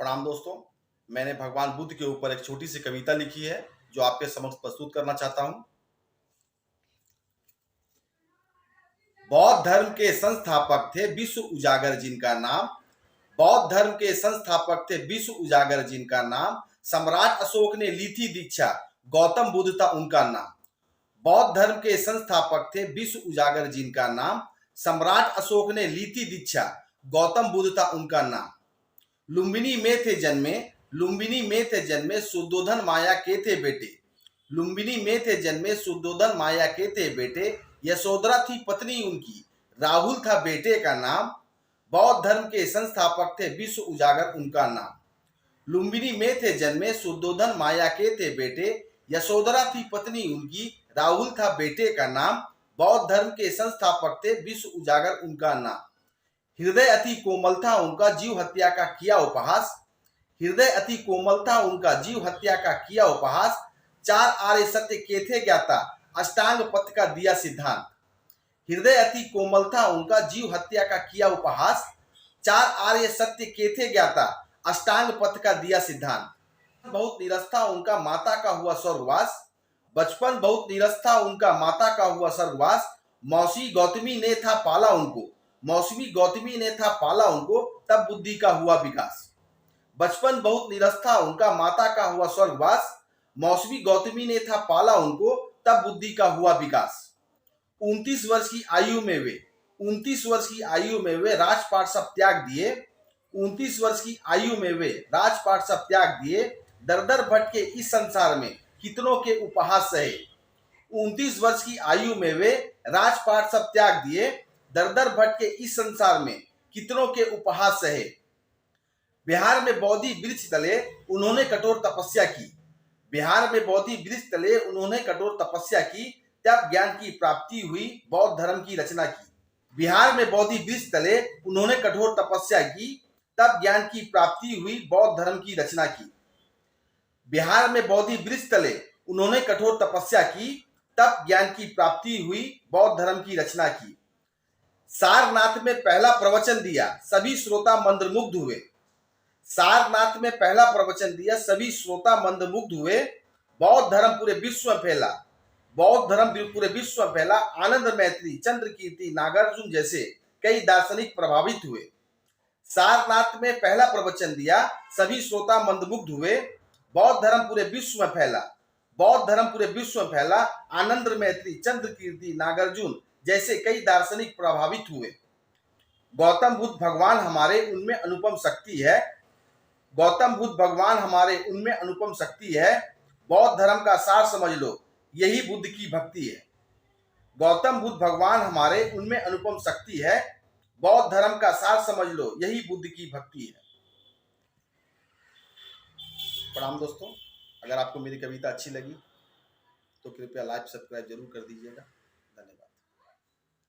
प्रणाम दोस्तों। मैंने भगवान बुद्ध के ऊपर एक छोटी सी कविता लिखी है जो आपके समक्ष प्रस्तुत करना चाहता हूं। बौद्ध धर्म के संस्थापक थे विश्व उजागर जिनका नाम, बौद्ध धर्म के संस्थापक थे विश्व उजागर जिनका नाम, सम्राट अशोक ने ली थी दीक्षा, गौतम बुद्ध था उनका नाम। बौद्ध धर्म के संस्थापक थे विश्व उजागर जिनका नाम, सम्राट अशोक ने ली थी दीक्षा, गौतम बुद्ध था उनका नाम। लुम्बिनी में थे जन्मे, लुम्बिनी में थे जन्मे, शुद्धोधन माया के थे बेटे। लुम्बिनी में थे जन्मे, शुद्धोधन माया के थे बेटे। यशोधरा थी पत्नी उनकी, राहुल था बेटे का नाम। बौद्ध धर्म के संस्थापक थे विश्व उजागर उनका नाम। लुम्बिनी में थे जन्मे, शुद्धोधन माया के थे बेटे। यशोधरा थी पत्नी उनकी, राहुल था बेटे का नाम। बौद्ध धर्म के संस्थापक थे विश्व उजागर उनका नाम। हृदय अति कोमल था उनका, जीव हत्या का किया उपहास। हृदय अति कोमल था उनका, जीव हत्या का किया उपहास। चार आर्य सत्य के थे ज्ञाता, अष्टांग पथ का दिया सिद्धांत। हृदय अति कोमल था उनका, जीव हत्या का किया उपहास। चार आर्य सत्य के थे ज्ञाता, अष्टांग पथ का दिया सिद्धांत। बहुत नीरस था उनका, माता का हुआ स्वर्गवास। बचपन बहुत नीरस था उनका, माता का हुआ स्वर्गवास। मौसी गौतमी ने था पाला उनको, मौसमी गौतमी ने था पाला उनको, तब बुद्धि का हुआ विकास। बचपन बहुत नीरस था उनका, माता का हुआ स्वर्गवास। मौसमी गौतमी ने था पाला उनको, तब बुद्धि का हुआ विकास। 29 वर्ष की आयु में वे 29 वर्ष की आयु में वे राजपाट सब त्याग दिए। 29 वर्ष की आयु में वे राजपाट सब त्याग दिए। दर दर भटके इस संसार में कितनों के उपहास सहे। 29 वर्ष की आयु में वे राजपाट सब त्याग दिए। दर दर भटके इस संसार में कितनों के उपहास सहे। बिहार में बोधि वृक्ष तले उन्होंने कठोर तपस्या की। बिहार में बोधि वृक्ष तले उन्होंने कठोर तपस्या की, तब ज्ञान की प्राप्ति हुई, बौद्ध धर्म की रचना की। बिहार में बोधि वृक्ष तले उन्होंने कठोर तपस्या की, तब ज्ञान की प्राप्ति हुई, बौद्ध धर्म की रचना की। बिहार में बोधि वृक्ष तले उन्होंने कठोर तपस्या की, तब ज्ञान की प्राप्ति हुई, बौद्ध धर्म की रचना की। सारनाथ में पहला प्रवचन दिया, सभी श्रोता मंत्रमुग्ध हुए। सारनाथ में पहला प्रवचन दिया, सभी श्रोता मंत्रमुग्ध हुए। बौद्ध धर्म पूरे विश्व में फैला, बौद्ध धर्म पूरे विश्व में फैला। आनंद मैत्री, चंद्रकीर्ति, नागार्जुन जैसे कई दार्शनिक प्रभावित हुए। सारनाथ में पहला प्रवचन दिया, सभी श्रोता मंत्रमुग्ध हुए। बौद्ध धर्म पूरे विश्व में फैला, बौद्ध धर्म पूरे विश्व में फैला। आनंद मैत्री, चंद्रकीर्ति, नागार्जुन जैसे कई दार्शनिक प्रभावित हुए। गौतम बुद्ध भगवान हमारे, उनमें अनुपम शक्ति है। गौतम बुद्ध भगवान हमारे, उनमें अनुपम शक्ति है। बौद्ध धर्म का सार समझ लो, यही बुद्ध की भक्ति है। गौतम बुद्ध भगवान हमारे, उनमें अनुपम शक्ति है। बौद्ध धर्म का सार समझ लो, यही बुद्ध की भक्ति है। प्रणाम दोस्तों। अगर आपको मेरी कविता अच्छी लगी तो कृपया लाइक सब्सक्राइब जरूर कर दीजिएगा। धन्यवाद।